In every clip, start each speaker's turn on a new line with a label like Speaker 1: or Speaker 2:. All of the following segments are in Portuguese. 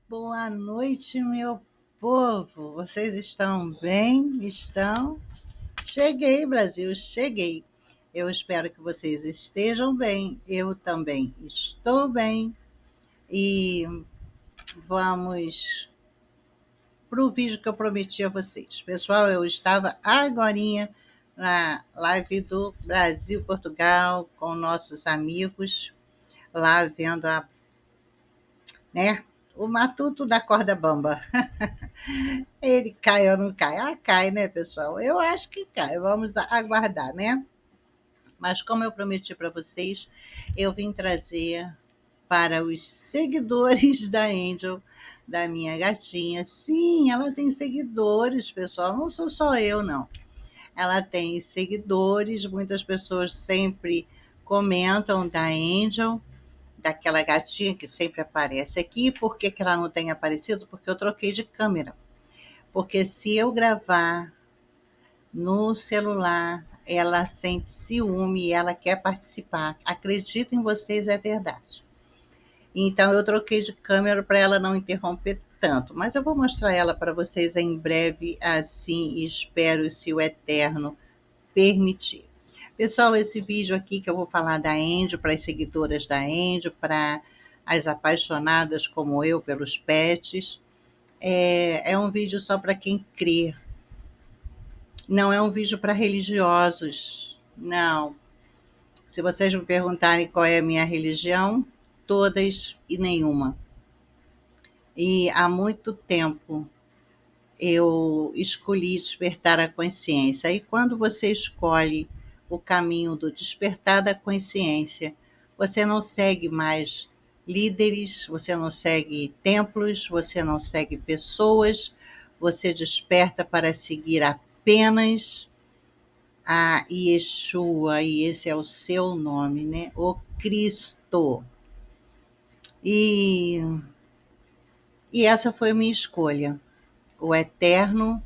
Speaker 1: Boa noite, meu povo. Vocês estão bem? Estão? Cheguei, Brasil, cheguei. Eu espero que vocês estejam bem. Eu também estou bem. E vamos para o vídeo que eu prometi a vocês. Pessoal, eu estava agorinha na live do Brasil Portugal com nossos amigos lá vendo né, o matuto da corda bamba. Ele cai ou não cai? Ah, cai, né, pessoal? Eu acho que cai. Vamos aguardar, né? Mas como eu prometi para vocês, eu vim trazer para os seguidores da Angel, da minha gatinha. Sim, ela tem seguidores, pessoal. Não sou só eu, não. Ela tem seguidores. Muitas pessoas sempre comentam da Angel, daquela gatinha que sempre aparece aqui. Por que ela não tem aparecido? Porque eu troquei de câmera. Porque se eu gravar no celular, ela sente ciúme e ela quer participar. Acredito em vocês, é verdade. Então eu troquei de câmera para ela não interromper tanto, mas eu vou mostrar ela para vocês em breve, assim espero, se o Eterno permitir. Pessoal, esse vídeo aqui que eu vou falar da Angel, para as seguidoras da Angel, para as apaixonadas como eu pelos pets, é um vídeo só para quem crê. Não é um vídeo para religiosos, não. Se vocês me perguntarem qual é a minha religião, todas e nenhuma. E há muito tempo eu escolhi despertar a consciência. E quando você escolhe o caminho do despertar da consciência, você não segue mais líderes, você não segue templos, você não segue pessoas, você desperta para seguir apenas a Yeshua, e esse é o seu nome, né? O Cristo. E, e essa foi a minha escolha. O Eterno,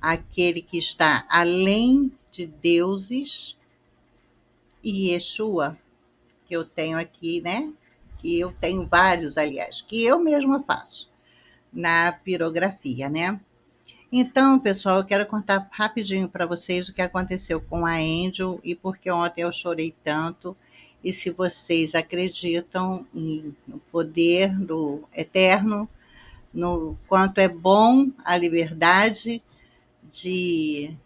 Speaker 1: aquele que está além de deuses, e Yeshua, que eu tenho aqui, né? Que eu tenho vários, aliás, que eu mesma faço na pirografia, né? Então, pessoal, eu quero contar rapidinho para vocês o que aconteceu com a Angel e porque ontem eu chorei tanto. E se vocês acreditam no poder do Eterno, no quanto é bom a liberdade de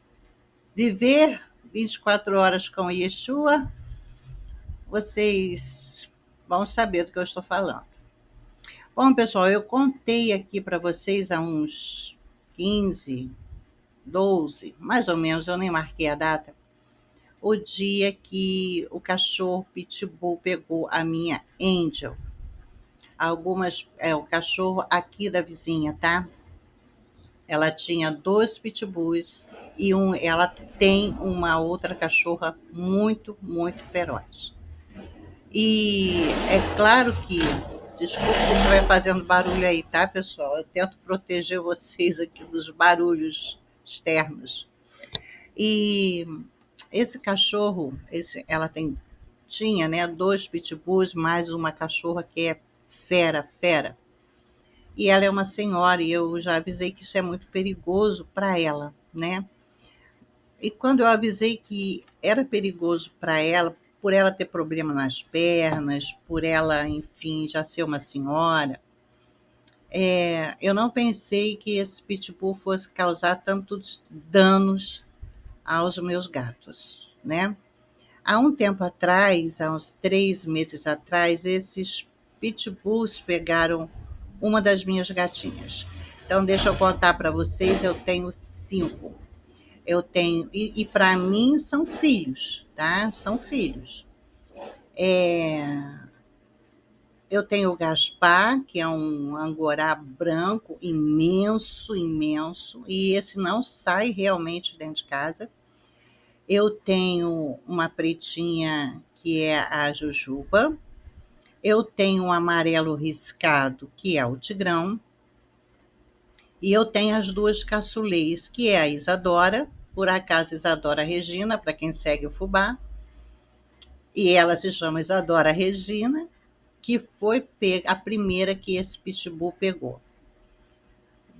Speaker 1: viver 24 horas com Yeshua, vocês vão saber do que eu estou falando. Bom, pessoal, eu contei aqui para vocês há uns 15, 12, mais ou menos, eu nem marquei a data, o dia que o cachorro Pitbull pegou a minha Angel. O cachorro aqui da vizinha, tá? Ela tinha 2 pitbulls e ela tem uma outra cachorra muito, muito feroz. E é claro que, desculpe se estiver fazendo barulho aí, tá, pessoal? Eu tento proteger vocês aqui dos barulhos externos. E esse cachorro, ela tinha, né, 2 pitbulls mais uma cachorra que é fera, fera. E ela é uma senhora e eu já avisei que isso é muito perigoso para ela, né? E quando eu avisei que era perigoso para ela, por ela ter problema nas pernas, por ela, enfim, já ser uma senhora, eu não pensei que esse pitbull fosse causar tantos danos aos meus gatos, né? Há um tempo atrás, há uns 3 meses atrás, esses pitbulls pegaram uma das minhas gatinhas. Então, deixa eu contar para vocês, eu tenho 5. Eu tenho, e para mim são filhos, tá? São filhos. É, eu tenho o Gaspar, que é um angorá branco, imenso, imenso, e esse não sai realmente dentro de casa. Eu tenho uma pretinha, que é a Jujuba. Eu tenho um amarelo riscado, que é o Tigrão. E eu tenho as 2 caçulês, que é a Isadora, por acaso Isadora Regina, para quem segue o Fubá, e ela se chama Isadora Regina, que foi a primeira que esse pitbull pegou.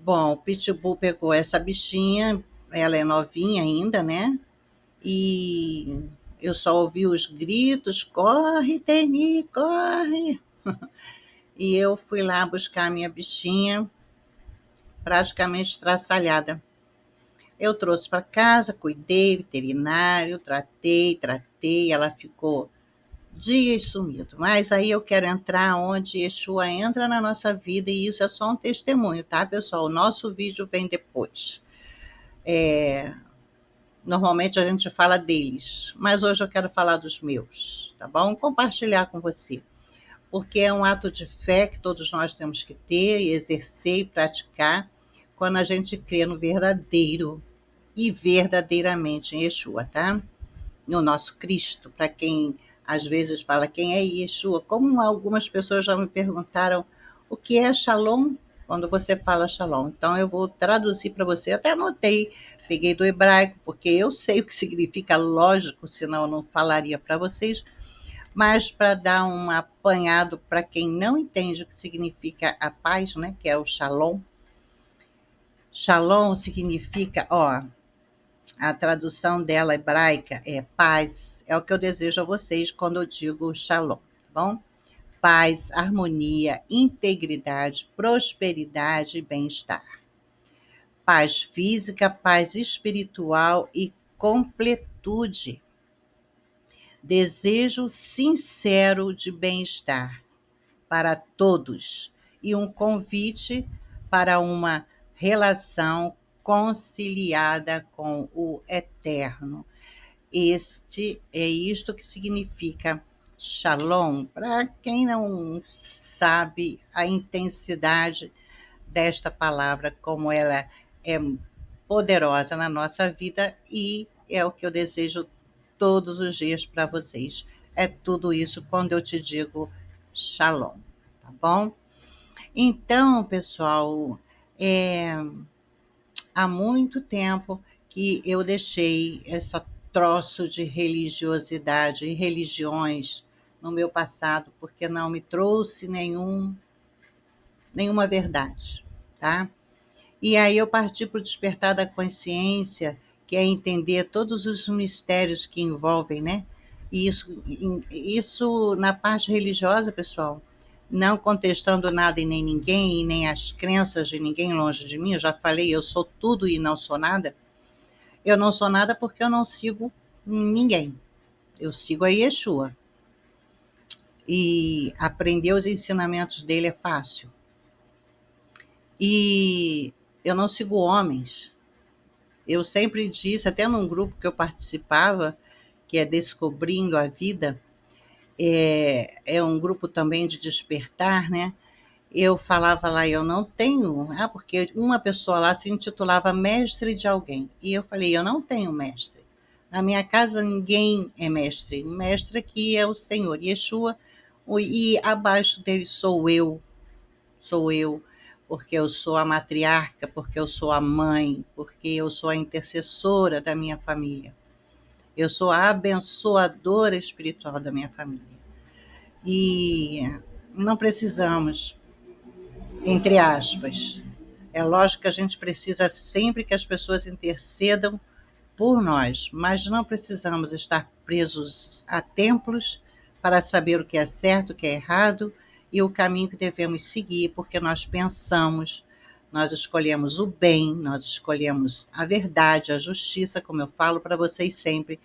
Speaker 1: Bom, o pitbull pegou essa bichinha, ela é novinha ainda, né? E eu só ouvi os gritos: corre, Teni, corre! E eu fui lá buscar a minha bichinha, praticamente estraçalhada. Eu trouxe para casa, cuidei, veterinário, tratei, ela ficou dias sumido. Mas aí eu quero entrar onde Yeshua entra na nossa vida, e isso é só um testemunho, tá, pessoal? O nosso vídeo vem depois. Normalmente a gente fala deles, mas hoje eu quero falar dos meus, tá bom? Compartilhar com você, porque é um ato de fé que todos nós temos que ter e exercer e praticar quando a gente crê no verdadeiro e verdadeiramente em Yeshua, tá? No nosso Cristo, para quem às vezes fala quem é Yeshua, como algumas pessoas já me perguntaram o que é Shalom quando você fala Shalom. Então eu vou traduzir para você, até anotei, peguei do hebraico, porque eu sei o que significa, lógico, senão eu não falaria para vocês, mas para dar um apanhado para quem não entende o que significa a paz, né, que é o Shalom. Shalom significa, a tradução dela hebraica é paz, é o que eu desejo a vocês quando eu digo Shalom, tá bom? Paz, harmonia, integridade, prosperidade e bem-estar. Paz física, paz espiritual e completude. Desejo sincero de bem-estar para todos e um convite para uma relação conciliada com o eterno. Este é isto que significa Shalom. Para quem não sabe a intensidade desta palavra, como ela é poderosa na nossa vida, e é o que eu desejo todos os dias para vocês. É tudo isso quando eu te digo Shalom, tá bom? Então, pessoal, há muito tempo que eu deixei essa troço de religiosidade e religiões no meu passado, porque não me trouxe nenhuma verdade, tá? E aí eu parti para o despertar da consciência, que é entender todos os mistérios que envolvem, né? E isso na parte religiosa, pessoal, não contestando nada e nem ninguém, e nem as crenças de ninguém longe de mim. Eu já falei, eu sou tudo e não sou nada. Eu não sou nada porque eu não sigo ninguém. Eu sigo a Yeshua. E aprender os ensinamentos dele é fácil. E eu não sigo homens. Eu sempre disse, até num grupo que eu participava, que é Descobrindo a Vida, é um grupo também de despertar, né? Eu falava lá, eu não tenho, porque uma pessoa lá se intitulava mestre de alguém. E eu falei, eu não tenho mestre. Na minha casa ninguém é mestre. O mestre aqui é o Senhor Yeshua, e abaixo dele sou eu, porque eu sou a matriarca, porque eu sou a mãe, porque eu sou a intercessora da minha família. Eu sou a abençoadora espiritual da minha família. E não precisamos, entre aspas, é lógico que a gente precisa sempre que as pessoas intercedam por nós, mas não precisamos estar presos a templos para saber o que é certo, o que é errado e o caminho que devemos seguir, porque nós pensamos, nós escolhemos o bem, nós escolhemos a verdade, a justiça, como eu falo para vocês sempre,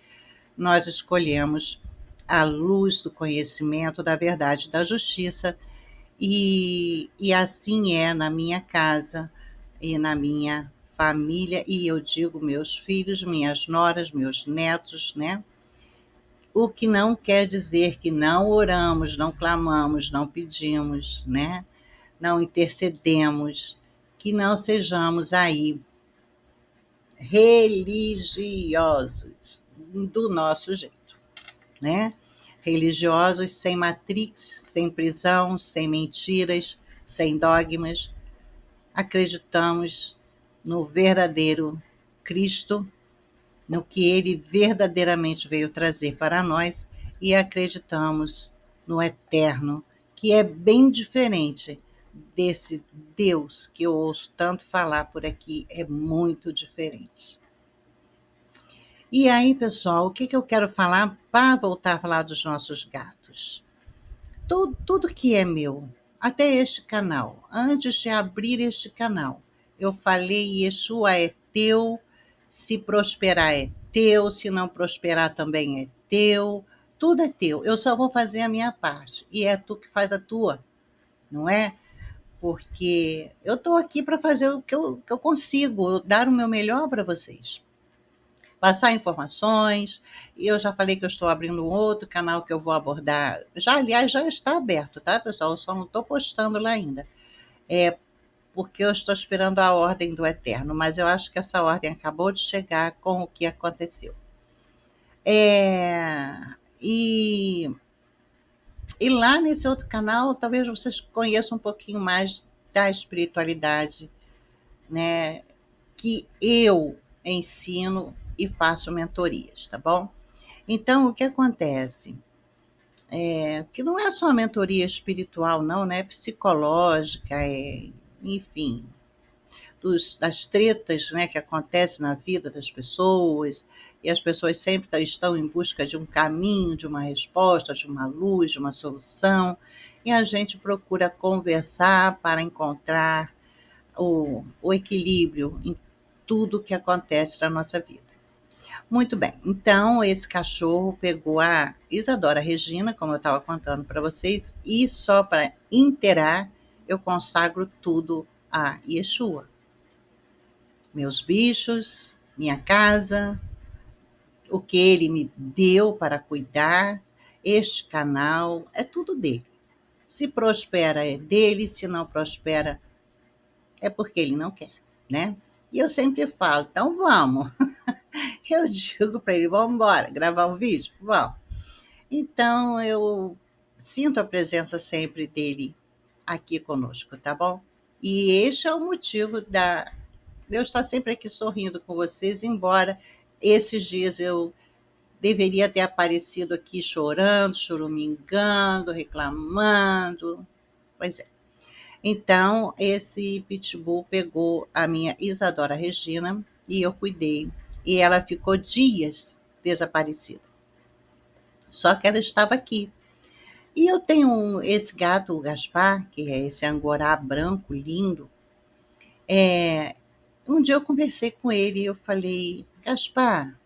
Speaker 1: nós escolhemos a luz do conhecimento, da verdade, da justiça, e assim é na minha casa e na minha família, e eu digo meus filhos, minhas noras, meus netos, né? O que não quer dizer que não oramos, não clamamos, não pedimos, né? Não intercedemos, que não sejamos aí religiosos do nosso jeito, né? Religiosos sem matrix, sem prisão, sem mentiras, sem dogmas. Acreditamos no verdadeiro Cristo, no que ele verdadeiramente veio trazer para nós, e acreditamos no eterno, que é bem diferente desse Deus que eu ouço tanto falar por aqui, é muito diferente. E aí, pessoal, o que eu quero falar para voltar a falar dos nossos gatos? Tudo que é meu, até este canal, antes de abrir este canal, eu falei: Yeshua é teu, se prosperar é teu, se não prosperar também é teu, tudo é teu. Eu só vou fazer a minha parte e é tu que faz a tua, não é? Porque eu estou aqui para fazer o que eu consigo, dar o meu melhor para vocês. Passar informações, e eu já falei que eu estou abrindo um outro canal que eu vou abordar. Já, aliás, já está aberto, tá, pessoal? Eu só não estou postando lá ainda. É porque eu estou esperando a ordem do Eterno, mas eu acho que essa ordem acabou de chegar com o que aconteceu. É, e, e lá nesse outro canal, talvez vocês conheçam um pouquinho mais da espiritualidade, né? Que eu ensino e faço mentorias, tá bom? Então, o que acontece? Que não é só mentoria espiritual, não, né? É psicológica, enfim, das tretas, né, que acontecem na vida das pessoas, e as pessoas sempre estão em busca de um caminho, de uma resposta, de uma luz, de uma solução, e a gente procura conversar para encontrar o equilíbrio em tudo que acontece na nossa vida. Muito bem, então esse cachorro pegou a Isadora Regina, como eu estava contando para vocês, e só para inteirar, eu consagro tudo a Yeshua. Meus bichos, minha casa, o que ele me deu para cuidar, este canal, é tudo dele. Se prospera é dele, se não prospera é porque ele não quer, né? E eu sempre falo, então vamos. Eu digo para ele, vamos embora, gravar um vídeo? Vamos. Então, eu sinto a presença sempre dele aqui conosco, tá bom? E este é o motivo de eu estar sempre aqui sorrindo com vocês, embora esses dias eu deveria ter aparecido aqui chorando, choramingando, reclamando. Pois é. Então, esse pitbull pegou a minha Isadora Regina e eu cuidei. E ela ficou dias desaparecida. Só que ela estava aqui. E eu tenho esse gato, o Gaspar, que é esse angorá branco, lindo. Um dia eu conversei com ele e eu falei, Gaspar,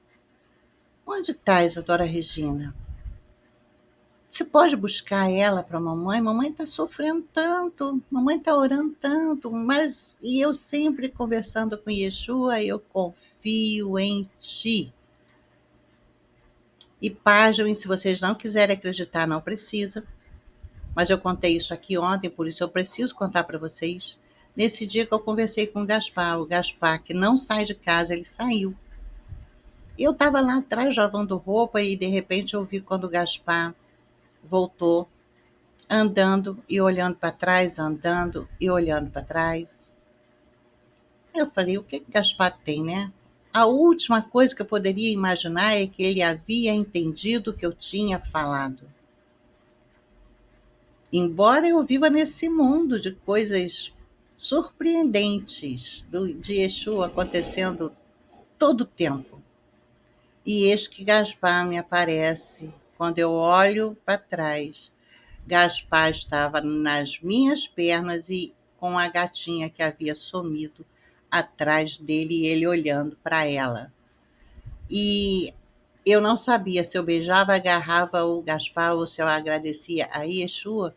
Speaker 1: onde está a Isadora Regina? Você pode buscar ela para a mamãe? Mamãe está sofrendo tanto, mamãe está orando tanto, mas e eu sempre conversando com Yeshua, eu confio em ti. E pasmem, se vocês não quiserem acreditar, não precisa. Mas eu contei isso aqui ontem, por isso eu preciso contar para vocês. Nesse dia que eu conversei com o Gaspar que não sai de casa, ele saiu. Eu estava lá atrás lavando roupa e de repente eu vi quando o Gaspar voltou, andando e olhando para trás, andando e olhando para trás. Eu falei, o que Gaspar tem, né? A última coisa que eu poderia imaginar é que ele havia entendido o que eu tinha falado. Embora eu viva nesse mundo de coisas surpreendentes de Exu acontecendo todo o tempo. E eis que Gaspar me aparece. Quando eu olho para trás, Gaspar estava nas minhas pernas e com a gatinha que havia sumido atrás dele e ele olhando para ela. E eu não sabia se eu beijava, agarrava o Gaspar ou se eu agradecia a Yeshua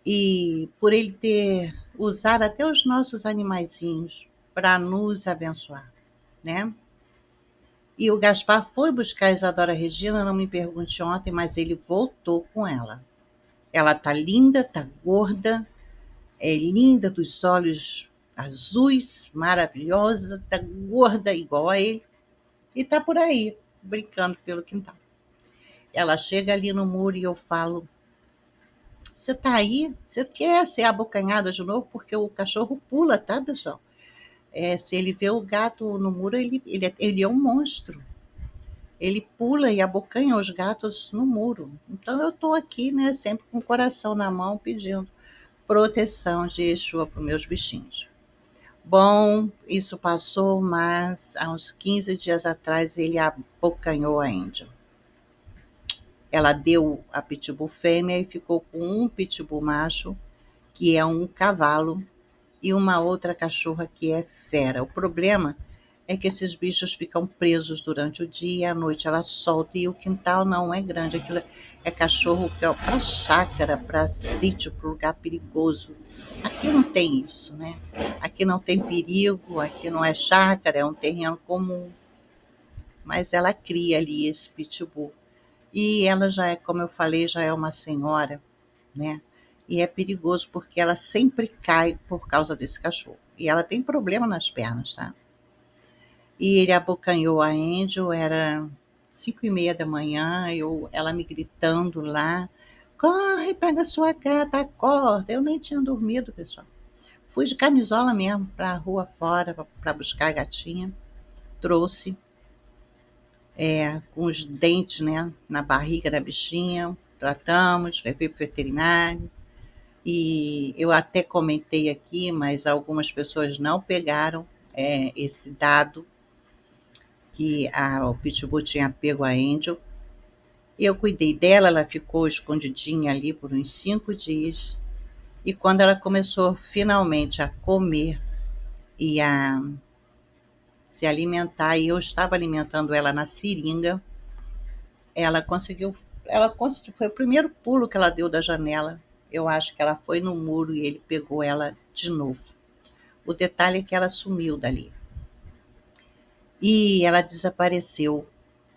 Speaker 1: e por ele ter usado até os nossos animaizinhos para nos abençoar, né? E o Gaspar foi buscar a Isadora Regina, não me pergunte ontem, mas ele voltou com ela. Ela tá linda, tá gorda, é linda, dos olhos azuis, maravilhosa, tá gorda igual a ele e tá por aí, brincando pelo quintal. Ela chega ali no muro e eu falo: Você tá aí? Você quer ser abocanhada de novo? Porque o cachorro pula, tá, pessoal? Se ele vê o gato no muro, ele é um monstro. ele pula e abocanha os gatos no muro. Então eu estou aqui, né, sempre com o coração na mão, pedindo proteção de Yeshua para os meus bichinhos. Bom, isso passou, mas há uns 15 dias atrás ele abocanhou a Angel. Ela deu a pitbull fêmea e ficou com um pitbull macho, que é um cavalo, e uma outra cachorra que é fera. O problema é que esses bichos ficam presos durante o dia e à noite ela solta, e o quintal não é grande. Aquilo é cachorro que é para chácara, para sítio, para lugar perigoso. Aqui não tem isso, né? Aqui não tem perigo, aqui não é chácara, é um terreno comum. Mas ela cria ali esse pitbull. E ela já é, como eu falei, já é uma senhora, né? E é perigoso porque ela sempre cai por causa desse cachorro. E ela tem problema nas pernas, tá? E ele abocanhou a Angel, era 5h30 da manhã, ela me gritando lá, corre, pega a sua gata, acorda. Eu nem tinha dormido, pessoal. Fui de camisola mesmo para a rua fora, para buscar a gatinha. Trouxe, com os dentes, né, na barriga da bichinha. Tratamos, levei para o veterinário. E eu até comentei aqui, mas algumas pessoas não pegaram esse dado, que o Pitbull tinha pego a Angel. Eu cuidei dela, ela ficou escondidinha ali por uns 5 dias. E quando ela começou finalmente a comer e a se alimentar, e eu estava alimentando ela na seringa, ela conseguiu. Foi o primeiro pulo que ela deu da janela. Eu acho que ela foi no muro e ele pegou ela de novo. O detalhe é que ela sumiu dali. E ela desapareceu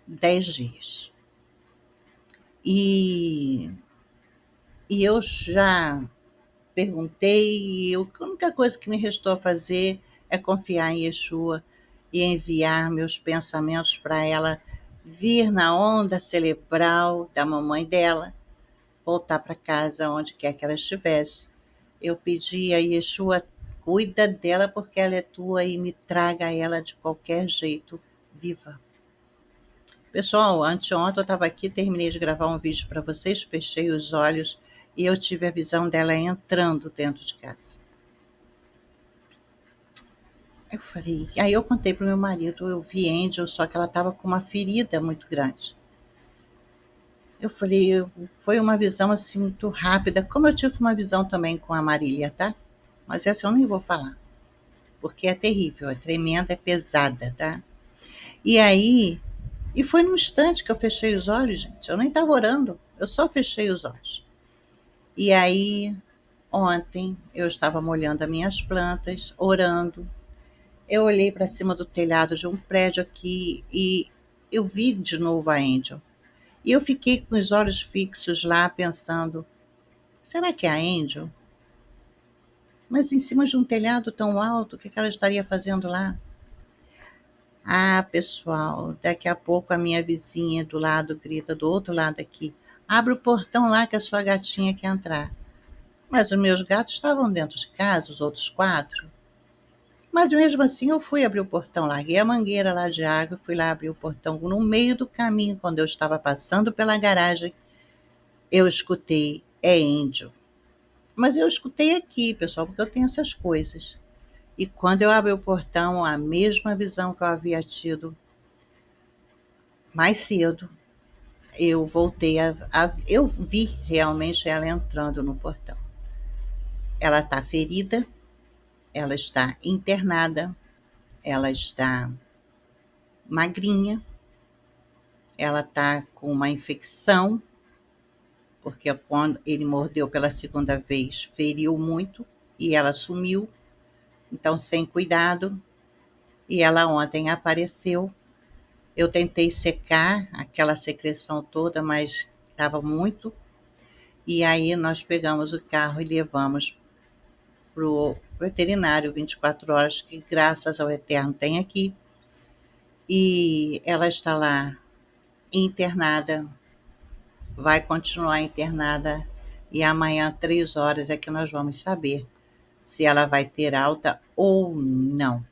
Speaker 1: 10 dias. E eu já perguntei, e a única coisa que me restou a fazer é confiar em Yeshua e enviar meus pensamentos para ela vir na onda cerebral da mamãe dela, voltar para casa onde quer que ela estivesse. Eu pedi a Yeshua, cuida dela porque ela é tua e me traga ela de qualquer jeito viva. Pessoal, anteontem eu estava aqui, terminei de gravar um vídeo para vocês, fechei os olhos e eu tive a visão dela entrando dentro de casa. Eu falei, aí eu contei para o meu marido, eu vi Angel, só que ela estava com uma ferida muito grande. Eu falei, foi uma visão assim muito rápida, como eu tive uma visão também com a Marília, tá? Mas essa eu nem vou falar, porque é terrível, é tremenda, é pesada, tá? E aí, foi num instante que eu fechei os olhos, gente, eu nem estava orando, eu só fechei os olhos. E aí, ontem, eu estava molhando as minhas plantas, orando. Eu olhei para cima do telhado de um prédio aqui e eu vi de novo a Angel. E eu fiquei com os olhos fixos lá, pensando: será que é a Angel? Mas em cima de um telhado tão alto, o que ela estaria fazendo lá? Ah, pessoal, daqui a pouco a minha vizinha do lado grita, do outro lado aqui: abre o portão lá que a sua gatinha quer entrar. Mas os meus gatos estavam dentro de casa, os outros 4. Mas mesmo assim eu fui abrir o portão, larguei a mangueira lá de água, fui lá abrir o portão. No meio do caminho, quando eu estava passando pela garagem, eu escutei, é Angel. Mas eu escutei aqui, pessoal, porque eu tenho essas coisas. E quando eu abri o portão, a mesma visão que eu havia tido mais cedo, eu voltei eu vi realmente ela entrando no portão. Ela está ferida, ela está internada, ela está magrinha, ela está com uma infecção, porque quando ele mordeu pela segunda vez, feriu muito e ela sumiu, então sem cuidado. E ela ontem apareceu. Eu tentei secar aquela secreção toda, mas estava muito. E aí nós pegamos o carro e levamos para o veterinário 24 horas, que graças ao Eterno tem aqui. E ela está lá internada, vai continuar internada, e amanhã, 3 horas, é que nós vamos saber se ela vai ter alta ou não.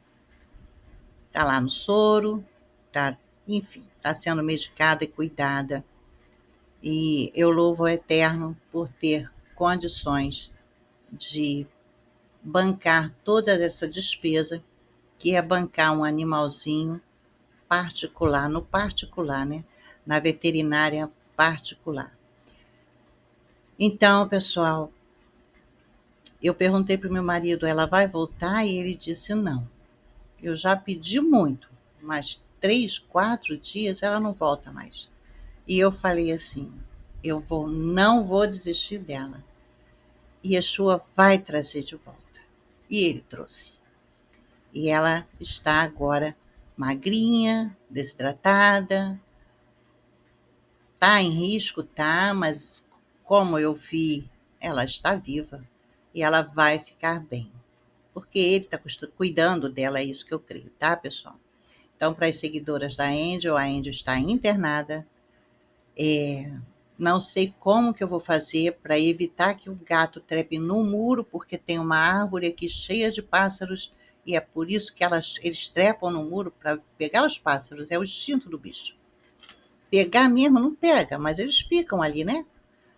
Speaker 1: Está lá no soro, tá, enfim, está sendo medicada e cuidada. E eu louvo ao Eterno por ter condições de bancar toda essa despesa, que é bancar um animalzinho particular, no particular, né? Na veterinária particular. Então, pessoal, eu perguntei para o meu marido, ela vai voltar? E ele disse não. Eu já pedi muito, mas 3, 4 dias ela não volta mais. E eu falei assim, não vou desistir dela. E Yeshua vai trazer de volta. E ele trouxe. E ela está agora magrinha, desidratada. Tá em risco, tá, mas como eu vi, ela está viva e ela vai ficar bem. Porque ele está cuidando dela, é isso que eu creio, tá, pessoal? Então, para as seguidoras da Angel, a Angel está internada. Não sei como que eu vou fazer para evitar que o gato trepe no muro, porque tem uma árvore aqui cheia de pássaros e é por isso que eles trepam no muro para pegar os pássaros. É o instinto do bicho. Pegar mesmo não pega, mas eles ficam ali, né?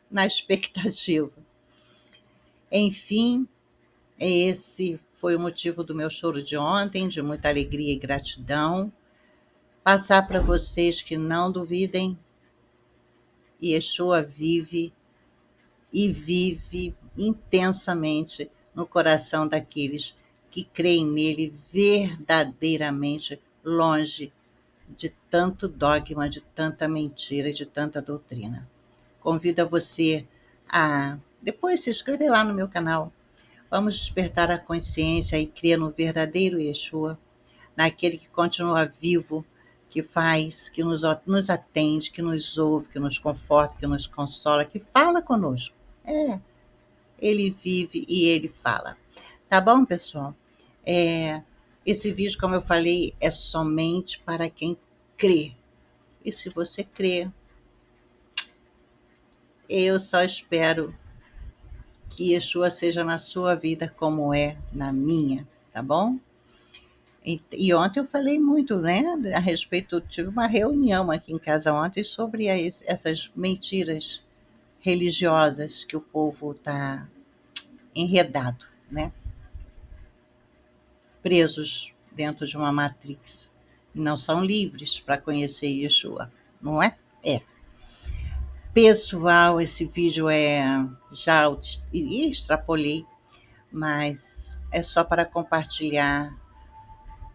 Speaker 1: Na expectativa. Enfim, esse foi o motivo do meu choro de ontem, de muita alegria e gratidão. Passar para vocês que não duvidem, Yeshua vive e vive intensamente no coração daqueles que creem nele verdadeiramente, longe de tanto dogma, de tanta mentira, de tanta doutrina. Convido a você a depois se inscrever lá no meu canal. Vamos despertar a consciência e crer no verdadeiro Yeshua, naquele que continua vivo, que faz, que nos atende, que nos ouve, que nos conforta, que nos consola, que fala conosco. Ele vive e ele fala. Tá bom, pessoal? Esse vídeo, como eu falei, é somente para quem crê. E se você crê, eu só espero que Yeshua seja na sua vida como é na minha, tá bom? E ontem eu falei muito, né, a respeito, tive uma reunião aqui em casa ontem sobre essas mentiras religiosas que o povo está enredado, né, presos dentro de uma matrix. Não são livres para conhecer Yeshua, não é? É. Pessoal, esse vídeo já extrapolei, mas é só para compartilhar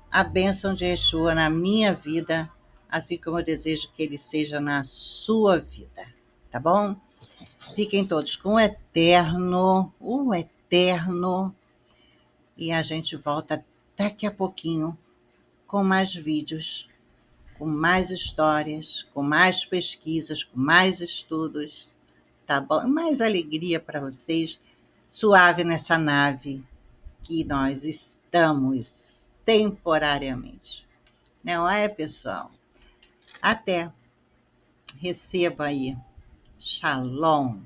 Speaker 1: a bênção de Yeshua na minha vida, assim como eu desejo que ele seja na sua vida, tá bom? Fiquem todos com o eterno, e a gente volta daqui a pouquinho com mais vídeos, com mais histórias, com mais pesquisas, com mais estudos, tá bom? Mais alegria para vocês, suave nessa nave que nós estamos temporariamente. Não é, pessoal? Até. Receba aí. Shalom.